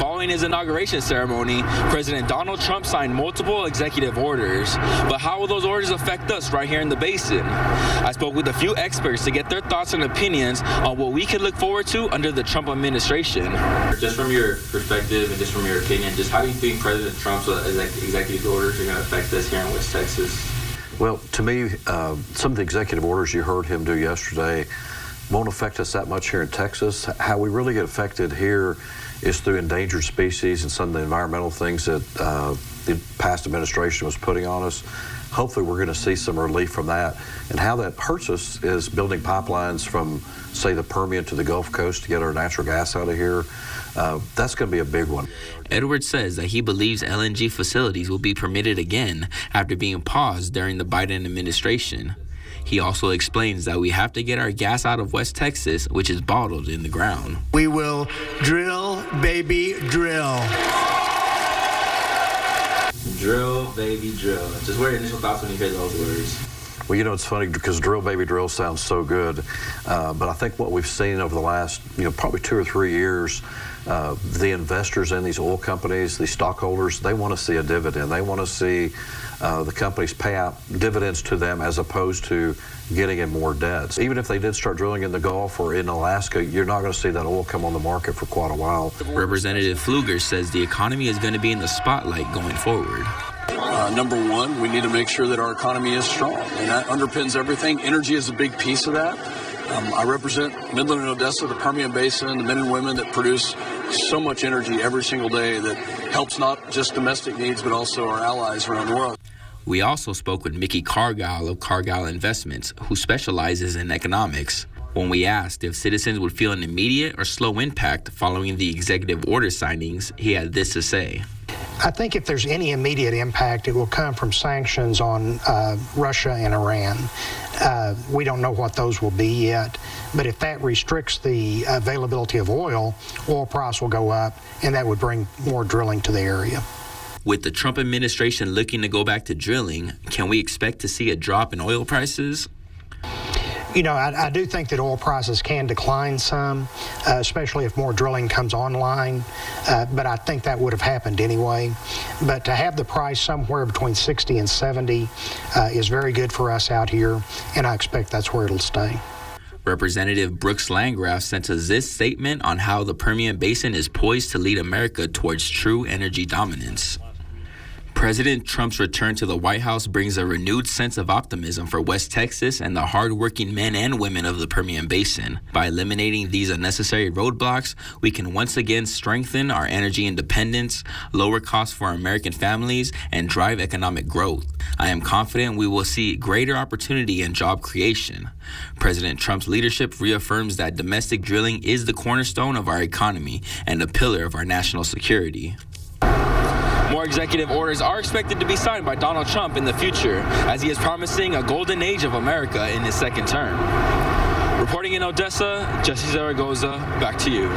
Following his inauguration ceremony, President Donald Trump signed multiple executive orders. But how will those orders affect us right here in the basin? I spoke with a few experts to get their thoughts and opinions on what we could look forward to under the Trump administration. Just from your perspective and just from your opinion, just how do you think President Trump's executive orders are going to affect us here in West Texas? Well, to me, some of the executive orders you heard him do yesterday won't affect us that much here in Texas. How we really get affected here is through endangered species and some of the environmental things that the past administration was putting on us. Hopefully we're going to see some relief from that. And how that hurts us is building pipelines from, say, the Permian to the Gulf Coast to get our natural gas out of here. That's going to be a big one. Edwards says that he believes LNG facilities will be permitted again after being paused during the Biden administration. He also explains that we have to get our gas out of West Texas, which is bottled in the ground. We will drill, baby, drill. Drill, baby, drill. Just what are your initial thoughts when you hear those words? Well, you know, it's funny because drill, baby, drill sounds so good. But I think what we've seen over the last, probably 2 or 3 years, the investors in these oil companies, these stockholders, they want to see a dividend. They want to see the companies pay out dividends to them as opposed to getting in more debts. Even if they did start drilling in the Gulf or in Alaska, you're not going to see that oil come on the market for quite a while. Representative Pfluger says the economy is going to be in the spotlight going forward. Number one, we need to make sure that our economy is strong, and that underpins everything. Energy is a big piece of that. I represent Midland and Odessa, the Permian Basin, the men and women that produce so much energy every single day that helps not just domestic needs, but also our allies around the world. We also spoke with Mickey Cargile of Cargile Investments, who specializes in economics. When we asked if citizens would feel an immediate or slow impact following the executive order signings, he had this to say. I think if there's any immediate impact, it will come from sanctions on Russia and Iran. We don't know what those will be yet, but if that restricts the availability of oil price will go up, and that would bring more drilling to the area. With the Trump administration looking to go back to drilling, can we expect to see a drop in oil prices? I do think that oil prices can decline some, especially if more drilling comes online, but I think that would have happened anyway. But to have the price somewhere between 60 and 70 is very good for us out here, and I expect that's where it'll stay. Representative Brooks Landgraf sent us this statement on how the Permian Basin is poised to lead America towards true energy dominance. President Trump's return to the White House brings a renewed sense of optimism for West Texas and the hardworking men and women of the Permian Basin. By eliminating these unnecessary roadblocks, we can once again strengthen our energy independence, lower costs for American families, and drive economic growth. I am confident we will see greater opportunity and job creation. President Trump's leadership reaffirms that domestic drilling is the cornerstone of our economy and a pillar of our national security. More executive orders are expected to be signed by Donald Trump in the future, as he is promising a golden age of America in his second term. Reporting in Odessa, Jesse Zaragoza, back to you.